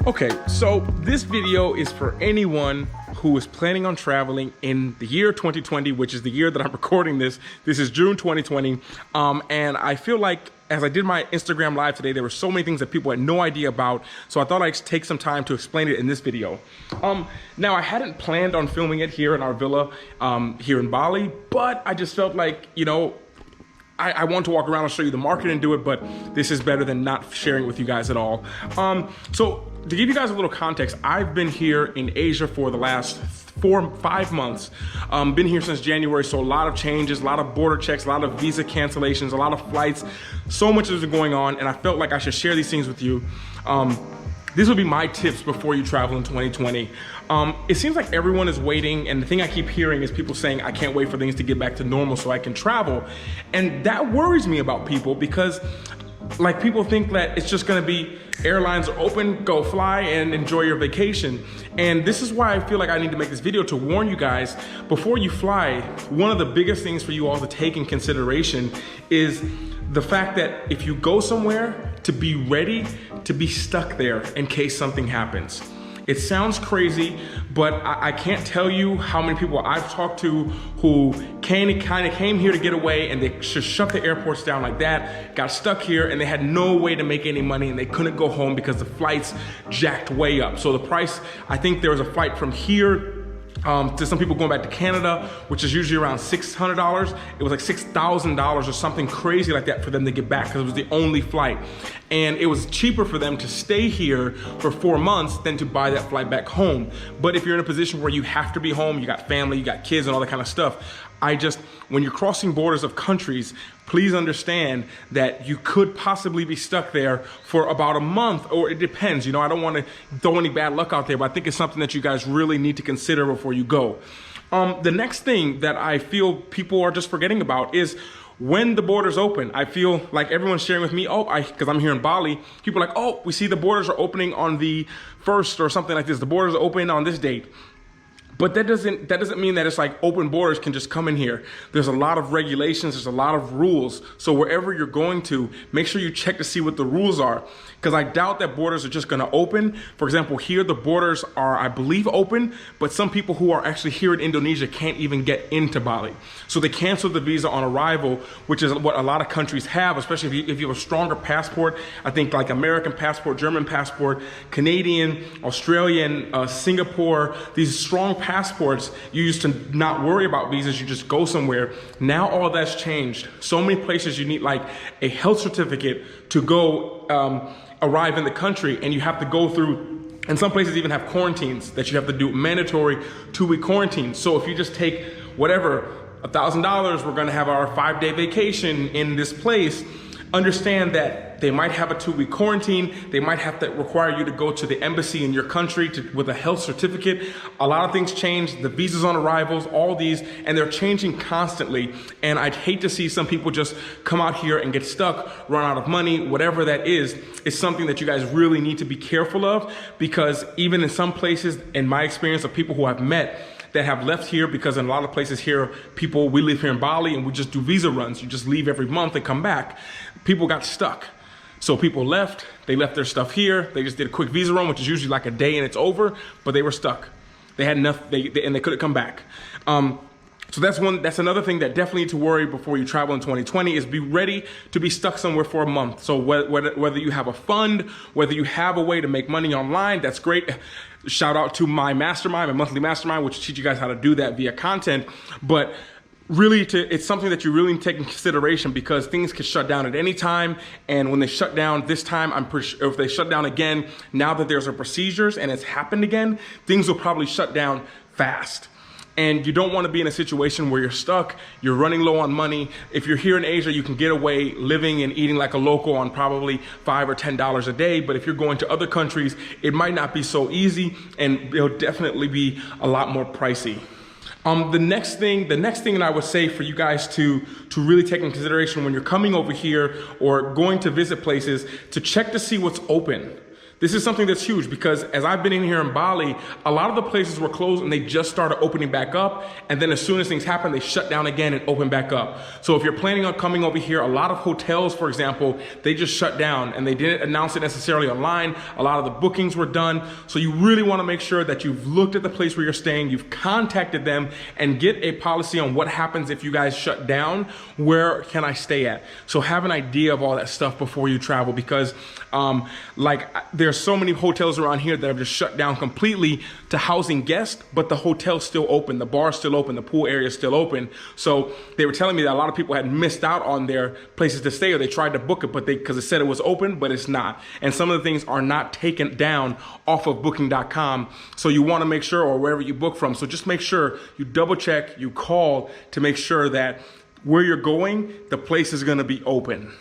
Okay, so this video is for anyone who is planning on traveling in the year 2020, which is the year that I'm recording this. This is June 2020, and I feel like as I did my Instagram live today, there were so many things that people had no idea about, so I thought I'd take some time to explain it in this video. Now, I hadn't planned on filming it here in our villa here in Bali, but I just felt like, you know, I want to walk around and show you the market and do it, but this is better than not sharing it with you guys at all. So to give you guys a little context, I've been here in Asia for the last 4-5 months. Been here since January, so a lot of changes, a lot of border checks, a lot of visa cancellations, a lot of flights. So much has been going on, and I felt like I should share these things with you. This would be my tips before you travel in 2020. It seems like everyone is waiting, and the thing I keep hearing is people saying, I can't wait for things to get back to normal so I can travel. And that worries me about people because like people think that it's just gonna be airlines are open, go fly and enjoy your vacation. And this is why I feel like I need to make this video to warn you guys, before you fly, one of the biggest things for you all to take in consideration is the fact that if you go somewhere, to be ready to be stuck there in case something happens. It sounds crazy, but I can't tell you how many people I've talked to who kind of came here to get away and they just shut the airports down like that, got stuck here, and they had no way to make any money and they couldn't go home because the flights jacked way up. So the price, I think there was a flight from here to some people going back to Canada, which is usually around $600. It was like $6,000 or something crazy like that for them to get back because it was the only flight. And it was cheaper for them to stay here for 4 months than to buy that flight back home. But if you're in a position where you have to be home, you got family, you got kids and all that kind of stuff, when you're crossing borders of countries, please understand that you could possibly be stuck there for about a month, or it depends. You know, I don't want to throw any bad luck out there, but I think it's something that you guys really need to consider before you go. The next thing that I feel people are just forgetting about is when the borders open. I feel like everyone's sharing with me, because I'm here in Bali, people are like, oh, we see the borders are opening on the 1st or something like this. The borders are open on this date. But that doesn't mean that it's like open borders can just come in here. There's a lot of regulations, there's a lot of rules. So wherever you're going to, make sure you check to see what the rules are. Because I doubt that borders are just gonna open. For example, here the borders are, I believe, open, but some people who are actually here in Indonesia can't even get into Bali. So they cancel the visa on arrival, which is what a lot of countries have, especially if you have a stronger passport. I think like American passport, German passport, Canadian, Australian, Singapore, these strong passports, you used to not worry about visas, you just go somewhere. Now all that's changed. So many places you need like a health certificate to go arrive in the country, and you have to go through, and some places even have quarantines that you have to do, mandatory 2-week quarantine. So if you just take whatever, $1,000, we're gonna have our 5-day vacation in this place, understand that they might have a 2-week quarantine. They might have to require you to go to the embassy in your country with a health certificate. A lot of things change, the visas on arrivals, all these, and they're changing constantly. And I'd hate to see some people just come out here and get stuck, run out of money, whatever that is something that you guys really need to be careful of, because even in some places, in my experience of people who I've met, that have left here, because in a lot of places here, we live here in Bali and we just do visa runs. You just leave every month and come back. People got stuck. So people left, they left their stuff here. They just did a quick visa run, which is usually like a day and it's over, but they were stuck. They had enough, and they couldn't come back. So that's another thing that definitely need to worry before you travel in 2020 is be ready to be stuck somewhere for a month. So whether you have a fund, whether you have a way to make money online, that's great. Shout out to my mastermind, my monthly mastermind, which teach you guys how to do that via content. But really, it's something that you really need to take in consideration, because things can shut down at any time. And when they shut down this time, I'm pretty sure if they shut down again, now that there's a procedures and it's happened again, things will probably shut down fast. And you don't want to be in a situation where you're stuck, you're running low on money. If you're here in Asia, you can get away living and eating like a local on probably $5 or $10 a day. But if you're going to other countries, it might not be so easy, and it'll definitely be a lot more pricey. The next thing that I would say for you guys to really take in consideration when you're coming over here or going to visit places, to check to see what's open. This is something that's huge because as I've been in here in Bali, a lot of the places were closed and they just started opening back up. And then as soon as things happen, they shut down again and open back up. So if you're planning on coming over here, a lot of hotels, for example, they just shut down and they didn't announce it necessarily online. A lot of the bookings were done. So you really want to make sure that you've looked at the place where you're staying, you've contacted them and get a policy on what happens if you guys shut down. Where can I stay at? So have an idea of all that stuff before you travel, because there's so many hotels around here that have just shut down completely to housing guests, but the hotel's still open, the bar's still open, the pool area is still open. So they were telling me that a lot of people had missed out on their places to stay, or they tried to book it, but because it said it was open, but it's not. And some of the things are not taken down off of booking.com. So you want to make sure, or wherever you book from. So just make sure you double check, you call to make sure that where you're going, the place is going to be open.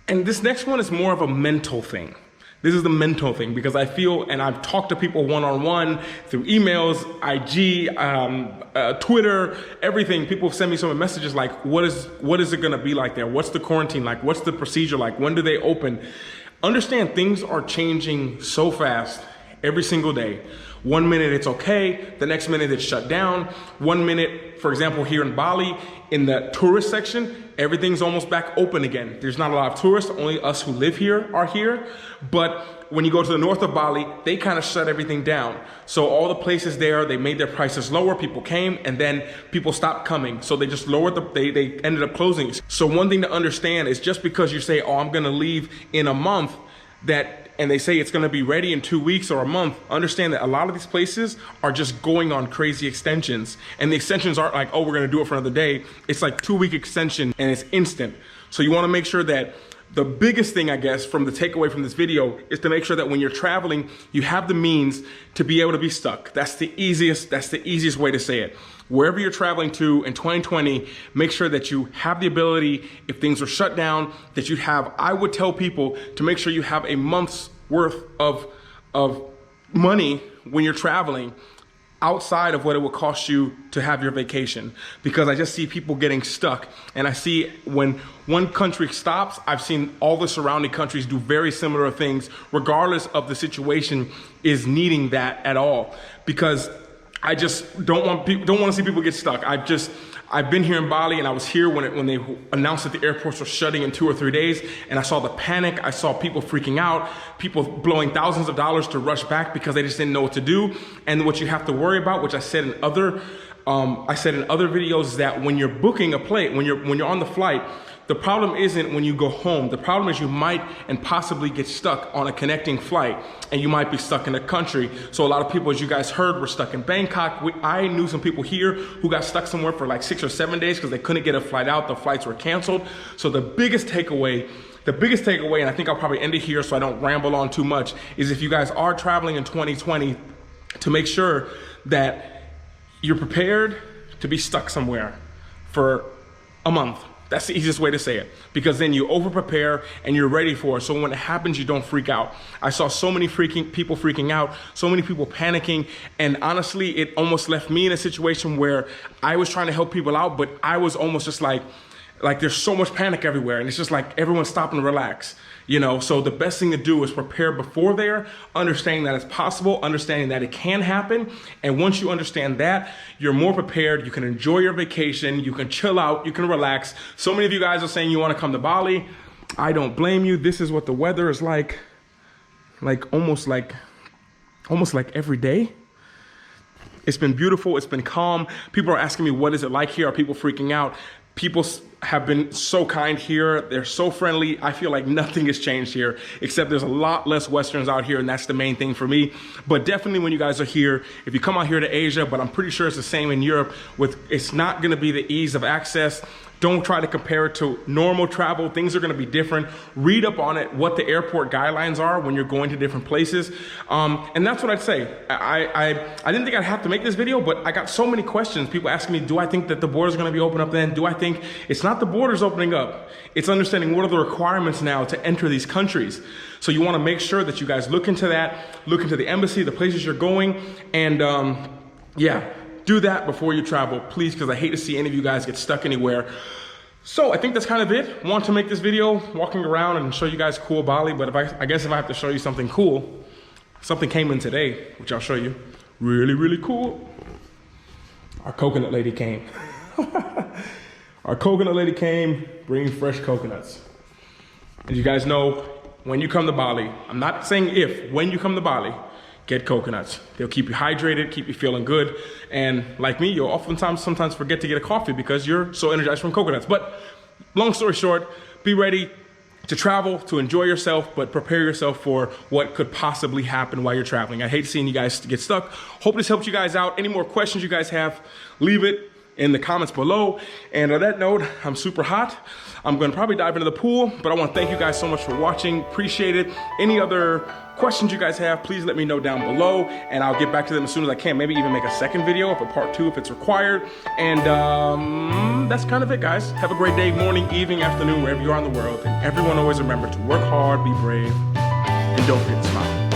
And this next one is more of a mental thing. This is the mental thing, because I feel, and I've talked to people one-on-one through emails, IG, Twitter, everything. People send me some messages like, what is it going to be like there? What's the quarantine like? What's the procedure like? When do they open? Understand, things are changing so fast every single day. 1 minute it's okay, the next minute it's shut down. 1 minute, for example, here in Bali, in the tourist section, everything's almost back open again. There's not a lot of tourists, only us who live here are here. But when you go to the north of Bali, they kind of shut everything down. So all the places there, they made their prices lower, people came, and then people stopped coming. So they just lowered they ended up closing. So one thing to understand is, just because you say, oh, I'm gonna leave in a month, and they say it's going to be ready in 2 weeks or a month, understand that a lot of these places are just going on crazy extensions. And the extensions aren't like, oh, we're going to do it for another day. It's like 2-week extension and it's instant. So you want to make sure that the biggest thing, I guess, from the takeaway from this video is to make sure that when you're traveling, you have the means to be able to be stuck. That's the easiest way to say it. Wherever you're traveling to in 2020, make sure that you have the ability, if things are shut down, that you have, I would tell people to make sure you have a month's worth of money when you're traveling, outside of what it will cost you to have your vacation. Because I just see people getting stuck, and I see when one country stops, I've seen all the surrounding countries do very similar things, regardless of the situation is needing that at all. Because I just don't want to see people get stuck. I've been here in Bali, and I was here when they announced that the airports were shutting in 2 or 3 days, and I saw the panic. I saw people freaking out, people blowing thousands of dollars to rush back because they just didn't know what to do. And what you have to worry about, which I said in other videos, is that when you're booking a plane, when you're on the flight, the problem isn't when you go home. The problem is you might and possibly get stuck on a connecting flight, and you might be stuck in a country. So a lot of people, as you guys heard, were stuck in Bangkok. I knew some people here who got stuck somewhere for like 6 or 7 days because they couldn't get a flight out. The flights were canceled. So the biggest takeaway, and I think I'll probably end it here so I don't ramble on too much, is if you guys are traveling in 2020, to make sure that you're prepared to be stuck somewhere for a month. That's the easiest way to say it, because then you over prepare and you're ready for it. So when it happens, you don't freak out. I saw so many people freaking out, so many people panicking. And honestly, it almost left me in a situation where I was trying to help people out, but I was almost just like there's so much panic everywhere. And it's just like everyone's stopping to relax. You know, so the best thing to do is prepare before there, understanding that it's possible, understanding that it can happen. And once you understand that, you're more prepared. You can enjoy your vacation. You can chill out. You can relax. So many of you guys are saying you want to come to Bali. I don't blame you. This is what the weather is like almost like every day. It's been beautiful. It's been calm. People are asking me, what is it like here? Are people freaking out? People have been so kind here. They're so friendly. I feel like nothing has changed here, except there's a lot less Westerns out here, and that's the main thing for me. But definitely when you guys are here, if you come out here to Asia, but I'm pretty sure it's the same in Europe, it's not gonna be the ease of access. Don't try to compare it to normal travel. Things are gonna be different. Read up on it, what the airport guidelines are when you're going to different places. And that's what I'd say. I didn't think I'd have to make this video, but I got so many questions. People asking me, do I think that the border's gonna be open up then? Do I think it's not the borders opening up? It's understanding what are the requirements now to enter these countries. So you wanna make sure that you guys look into that, look into the embassy, the places you're going, and yeah. Do that before you travel, please, because I hate to see any of you guys get stuck anywhere. So I think that's kind of it. Want to make this video walking around and show you guys cool Bali, but I guess if I have to show you something cool, something came in today, which I'll show you. Really, really cool. Our coconut lady came. Our coconut lady came bringing fresh coconuts. As you guys know, when you come to Bali, I'm not saying if, when you come to Bali, get coconuts. They'll keep you hydrated, keep you feeling good. And like me, you'll sometimes forget to get a coffee because you're so energized from coconuts. But long story short, be ready to travel, to enjoy yourself, but prepare yourself for what could possibly happen while you're traveling. I hate seeing you guys get stuck. Hope this helped you guys out. Any more questions you guys have, leave it in the comments below. And on that note, I'm super hot. I'm gonna probably dive into the pool, but I wanna thank you guys so much for watching. Appreciate it. Any other questions you guys have, please let me know down below and I'll get back to them as soon as I can. Maybe even make a second video of a part 2 if it's required. And that's kind of it, guys. Have a great day, morning, evening, afternoon, wherever you are in the world. And everyone always remember to work hard, be brave, and don't forget to smile.